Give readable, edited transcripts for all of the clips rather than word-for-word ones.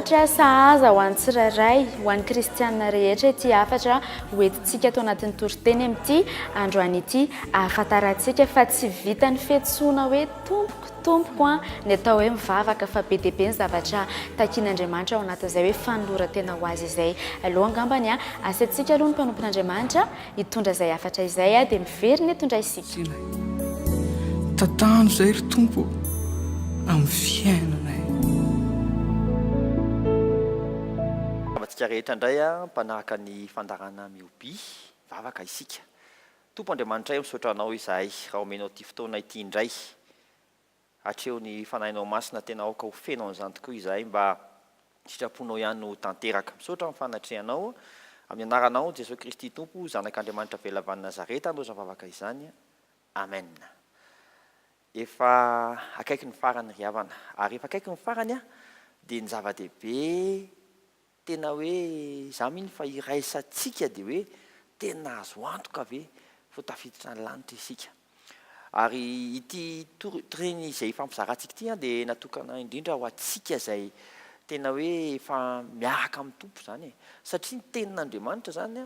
afatra sahaza ho an'ny tsirairay ho an'ny kristianina rehetra ity afatra hoentintsika atao anatin'ny toriteny amin'ity androany ity ahafantarantsika fa tsy vita ny fiantsoana hoe tompoko ny atao hoe mivavaka fa be dia be ny zavatra takian'Andriamanitra ao anatin'izay hoe fanoloran-tena ho azy izay. Aloha angambany asaintsika aloha ny mpanompon'Andriamanitra hitondra izay afatra izay dia miverina hitondra isika. Tantano izay ry tompo amin'ny fiainanay. Tsika rehetra indray mpanaraka ny fandarana mioby vavaka isika. Tompo Andriamanitra misaotra anao izahay raha omenao ity fotoana ity indray. Hatreo ny fanahinao masina tena aoka ho fenao an'izany tokoa izahay mba sitraponao ihany no tanteraka. Misaotra amin'ny fanatrehanao amin'ny anaranao Jesosy Kristy Tompo zanak'Andriamanitra velavan'i Nazareta androza vavaka izany. Amen. Efa akaiky ny farany ry havana ary efa akaiky ny farany dia ny zava-dehibe tena hoe za mihiny fa iraisantsika dia hoe tena azo antoka ve fo tafiditra ny lanitra isika. Ary ity toriny izay fampizarantsika ity dia natokana indrindra ho antsika izay tena hoe efa miaraka amin'ny tompo zany satria ny tenin'Andriamanitra zany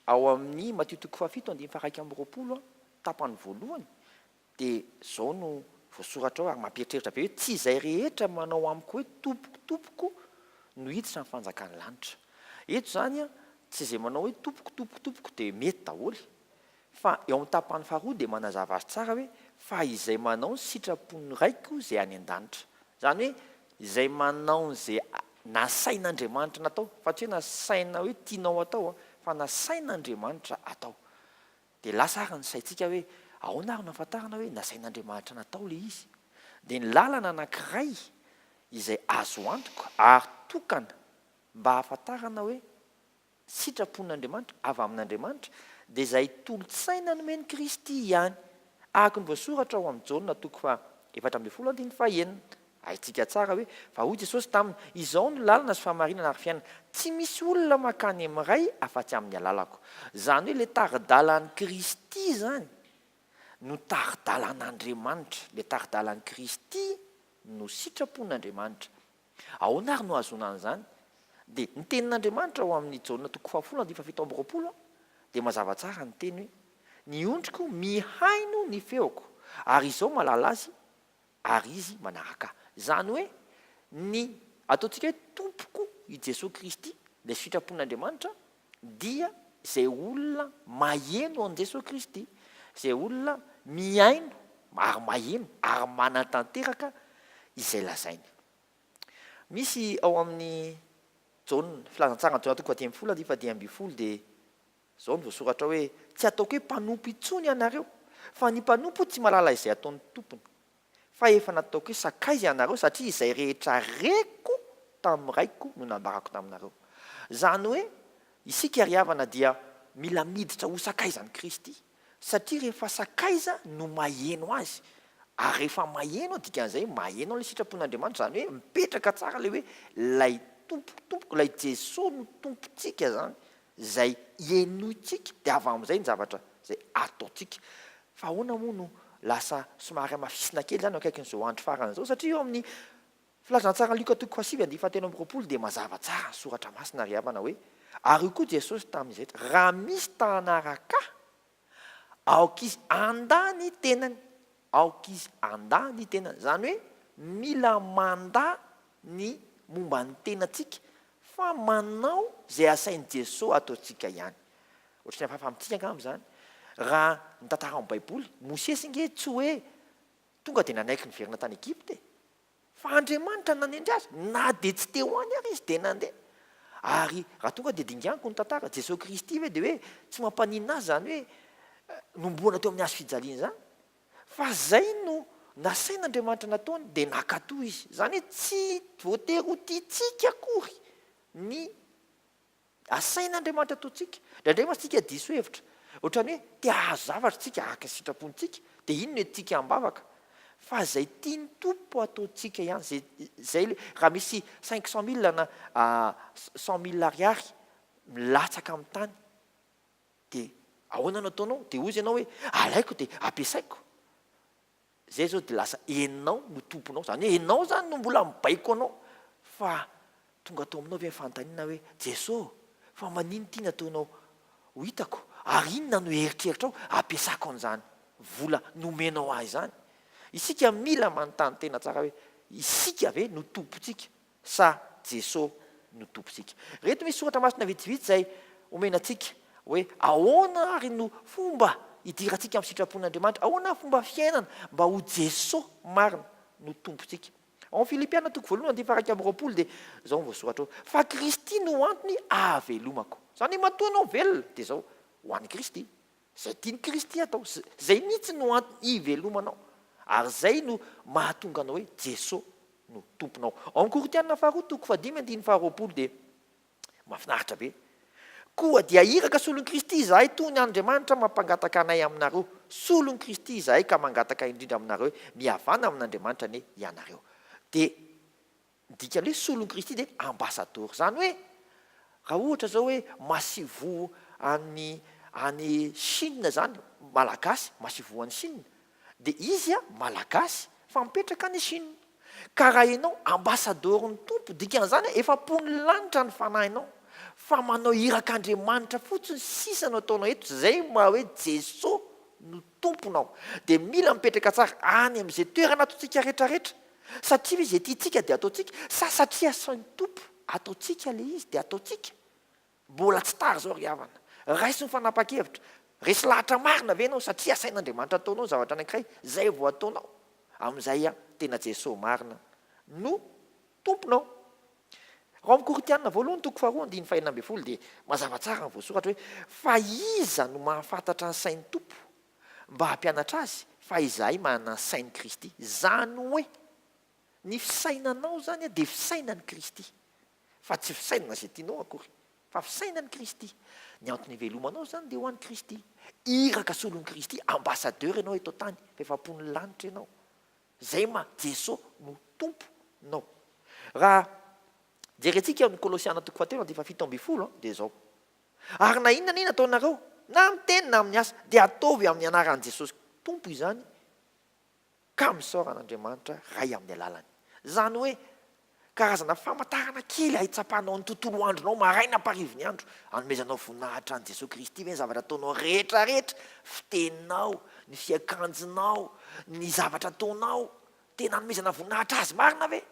ao amin'ny Matteo 7:1-2 tapany voalohany dia zao no voasoratra ao ary mampieritreritra be hoe tsy izay rehetra manao amiko hoe tompoko no hiditra ny fanjakany lanitra. Eto zany tsy izay manao hoe tompoko dia mety daholo fa eo amin'ny tapany faharoa dia manazava azy tsara hoe fa izay manao ny sitrapony raiko izay any an-danitra. Zany hoe izay manao n'izay nasain'Andriamanitra natao fa tsy hoe nasaina hoe tianao atao fa nasain'Andriamanitra atao. Dia lasa ary ny saintsika hoe ahoana ary no ahafantarana hoe nasain'Andriamanitra natao ilay izy. Dia ny lalana anankiray izay azo antoka ary tokana mba ahafantarana hoe sitrapon'Andriamanitra avy amin'Andriamanitra dia izay tolotsaina nomeny Kristy ihany. Araka ny voasoratra ao amin'ny Jaona 4:10 haintsika tsara hoe fa hoy Jesosy taminy izao no lalana sy fahamarinana ary fiainana tsy misy olona makany amin'ny ray afa-tsy amin'ny alalako. Zany hoe ilay tari-dalan'ny Kristy zany no tari-dalan'Andriamanitra. Ilay tari-dalan'ny Kristy no sitrapon'Andriamanitra. Ahoana ary no azona an'izany? Dia ny tenin'Andriamanitra ao amin'ny Jaona 4:7 dia mazava tsara ny teny hoe ny ondriko mihaino ny feoko ary izao malala azy ary izy manaraka. Zany hoe ny ataontsika hoe tompoko i Jesosy Kristy ilay sitrapon'Andriamanitra dia izay olona maheno an' Jesosy Kristy, izay olona mihaino ary maheno ary manatanteraka izay lazainy. Misy ao amin'ny filazantsara Jaona 10:10 dia zao ny voasoratra hoe tsy ataoko hoe mpanompo intsony ianareo fa ny mpanompo tsy malala izay ataon'ny tompony fa efa nataoko hoe sakaiza ianareo satria izay rehetra reko tamin'ny raiko no nambarako taminareo. Zany hoe isika ry havana dia mila miditra ho sakaizan'i Kristy satria rehefa sakaiza no maheno azy ary rehefa maheno dikan'izay maheno ilay sitrapon'Andriamanitra zany hoe mipetraka tsara ilay hoe lay tompoko ilay Jesosy no tompontsika zany izay ienoitsika dia avy amin'izay ny zavatra izay ataontsika. Fa ahoana moa no lasa somary amafisina kely zany akaiky n'izao andro farany izao satria eo amin'ny filazantsara Luka 7:20 dia mazava tsara ny soratra masina ry havana hoe ary io koa Jesosy tamin'izay raha misy tanaraka aoka izy andà ny tenany. Aoka izy andà ny tenany zany hoe mila mandà ny momba ny tenantsika fa manao izay asain'i Jesosy ataontsika ihany. Ohatrany fahafahamitsika angamba zany raha ny tantara amin'ny Baiboly Mosesy nge tsy hoe tonga dia nanaiky ny verina tany Egypte fa Andriamanitra nanendry azy na dia tsy teo any ary izy dia nandeha. Ary raha tonga dia dinganiko ny tantara Jesosy Kristy ve dia hoe tsy mampanina azy zany hoe nomboana teo amin'ny hazo fijaliana zany fa zay no nasain'Andriamanitra nataony dia nakatoy izy. Zany hoe tsy voatery ho tiantsika akory ny asain'Andriamanitra ataontsika. Indraindray moa tsika diso hevitra ohatrany hoe tia hahazo zavatra tsika araka ny sitrapontsika dia ino no entintsika ambavaka fa izay tiany tompo ataontsika ihany. Zay raha misy 500 000 na 100 000 ariary milatsaka amin'ny tany dia ahoana no ataonao dia ozy ianao hoe alaiko dia ampiasaiko. Zay zao dia lasa enao no tomponao zany hoe enao zany no mbola mibaiko anao fa tonga atao aminao ve fantanina hoe jesosy fa manino tia nataonao ho hitako ary inona no heritreritra ao ampiasako an'izany vola nomenao ahy zany. Isika mila manontany tena tsara hoe isika ve no tompontsika sa jesosy no tompontsika. Reto misy soratra masina vitsivitsy zay omenantsika hoe ahoana ary no fomba hidirantsika amin'ny sitrapon'Andriamanitra, ahoana fomba fiainana mba ho jesosy marina no tompontsika. Ao Filipiana toko voalohany dia faraka amby roapolo dia zao voasoratra fa Kristy no antony ahavelomako. Zany matoa anao velona dia zao ho an'i Kristy. Zay tiany Kristy atao, zay mihitsy no antony hivelomanao. Ary zay no mahatonga anao hoe jesosy no tomponao. Ao Korintiana faharoa toko 5:20 dia mahafinaritra be. Koa dia iraka solon'i Kristy izahay toy ny Andriamanitra mampangataka anay aminareo. Solon'i Kristy izahay ka mangataka indrindra aminareo hoe mihavana amin'Andriamanitra ne ianareo. Dia dikany hoe solon'i Kristy dia ambasador. Zany hoe raha ohatra zao hoe masivo any Chine zany malagasy, masivo any Chine, dia izy malagasy fa mipetraka any Chine. Ka raha ianao ambasadorn'ny tompo, dikan'izany efa pony lanitra ny fanahinao. Fa manao irak'Andriamanitra fotsiny sisa no ataonao eto, zay ma hoe jesosy no tomponao. Dia mila mipetraka tsara any amin'izay toerana ataontsika rehetrarehetra. Satria izy tiantsika dia ataontsika, sa satria sain'ny tompo ataontsika le izy dia ataontsika. Mbola tsy tara zao ry havana. Raisy ny fanapa-kevitra. Resy lahatra marina ve ianao satria sain'Andriamanitra ataonao zavatra anankiray, zay vao ataonao. Amin'izay tena jesosy marina no tomponao. Raha amin'ny Korintiana voalohany toko 2:20 dia mazava tsara ny voasoratra hoe fa iza no mahafantatra ny sain'ny tompo mba hampianatra azy fa izahay manana ny sain'ny Kristy. Zany hoe ny fisainanao zany dia fisainan'i Kristy. Fa tsy fisainana izay tianao akory, fa fisainan'i Kristy. Ny antony hivelomanao zany dia ho an'i Kristy. Iraka solon'i Kristy, ambasadeur ianao eto tany, fa efa pony lanitra ianao. Zay ma jesosy no tomponao. Raha jerentsika amin'ny Kolosiana toko 3:7 dia zao. Ary na inona ataonareo, na miteny na amin'ny asa, dia ataovy amin'ny anaran'i Jesosy tompo izany, ka misaoran'Andriamanitra ray amin'ny alalany. Zany hoe karazana famantarana kely ahitsapanao ny tontolo andronao maraina parivony andro, anomezanao voninahitra an' Jesosy Kristy ve ny zavatra ataonao rehetrarehetra, fiteninao, ny fiakanjonao, ny zavatra ataonao, tena anomezana voninahitra azy marina ve?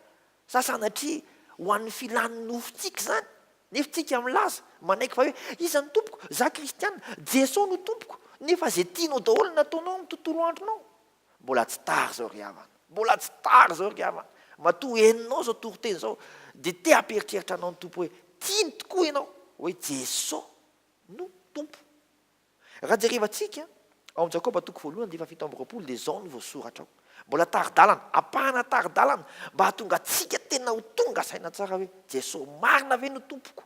Sa sanatria ho an'ny filan'ny nofontsika zany, nefontsika milaza manaiky fa hoe iza ny tompoko, za kristiana, jesosy no tompoko, nefa zay tianao daholo nataonao amin'ny tontolo andronao. Mbola tsy tara zao ry havana, mbola tsy tara zao ry havana. Matoa eninao zao toriteny zao dia te hamperitreritra anao ny tompo hoe tiany tokoa ianao hoe jesosy no tompo. Raha jerevantsika ao amin'ny Jakoba toko 1:7 dia zao ny voasoratra ao. Mbola taridalana, apahana taridalana mba hahatonga atsika tena ho tonga saina tsara hoe jesosy marina ve no tompoko,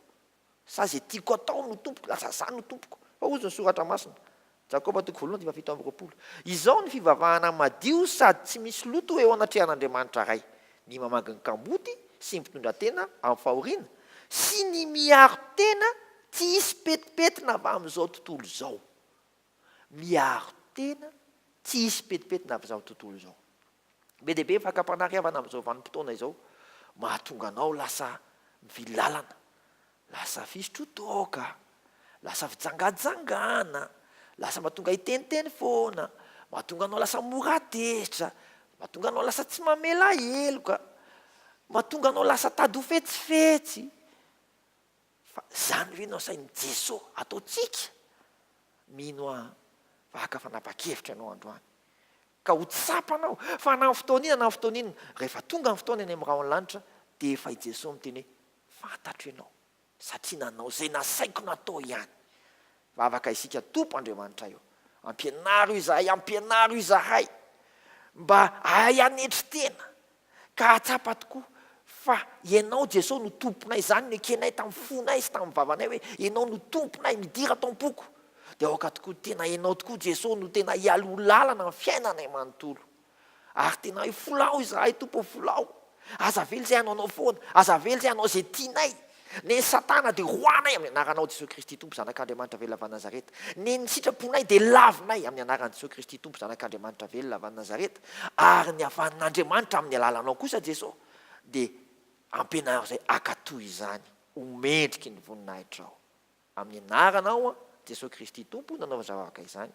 sa zay tiako atao no tompoko, lasa zany no tompoko. Fa ozy ny soratra masina Jakoba toko 1:7. Izao ny fivavahana madio sady tsy misy loto eo anatrehan'Andriamanitra ray, ny mamagy ny kamoty sy mpitondra-tena amin'ny fahoriana sy ny miaro tena tsy hisy petipetina avy amin'izao tontolo izao. Miaro tena tsy hisy petipetina avy izao tontolo izao. Be dia be fakam-panariavana amin'izao vanim-potoana izao, mahatonga anao lasa mivily lalana, lasa fisotrotoka, lasa fijangajangana, lasa mahatonga hiteniteny foana, mahatonga anao lasa moratesitra, mahatonga anao lasa tsy mamela heloka, mahatonga anao lasa tady ho fetsifetsy. Fa zany ve nao sain'i Jesosy ataontsika? Mino fa haka fanapa-kevitra ianao androany ka ho tsapanao fa na amin'ny fotoana na amin'ny fotoana inona, rehefa tonga ny fotoana eny amin'ny raha lanitra dia efa i Jesosy miteny hoe fantatro ianao satria nanao zay nasaiko natao ihany. Vavaka isika tompo Andriamanitra io, ampianaro izahay mba ahay anetry tena ka hatsapa tokoa fa ianao Jesosy no tomponay. Zany no ekenay tamin'ny fonay sy tamin'ny vavanay hoe ianao no tomponay, midira taom-poko. Dia aoka tokoa tena ianao tokoa Jesosy no tena hialo lalana amin'ny fiainanay manontolo. Ary tena hoe folao izahay tompo, folao. Aza vely zay anaonao foana, aza vely zay anao zay tianay. Ne Satana dia roanay amin'ny anaranao Jesosy Kristy tompo zanak'Andriamanitra velona avy Nazareta. Ne ny sitraponay dia lavinay amin'ny anaran'i Jesosy Kristy tompo zanak'Andriamanitra velona avy Nazareta. Ary ny havan'Andriamanitra amin'ny alalanao kosa Jesosy dia ampianaro zay akatoy izany omendriky ny voninahitrao amin'ny anaranao a jesosy kristy tompo nanaova zavaka izany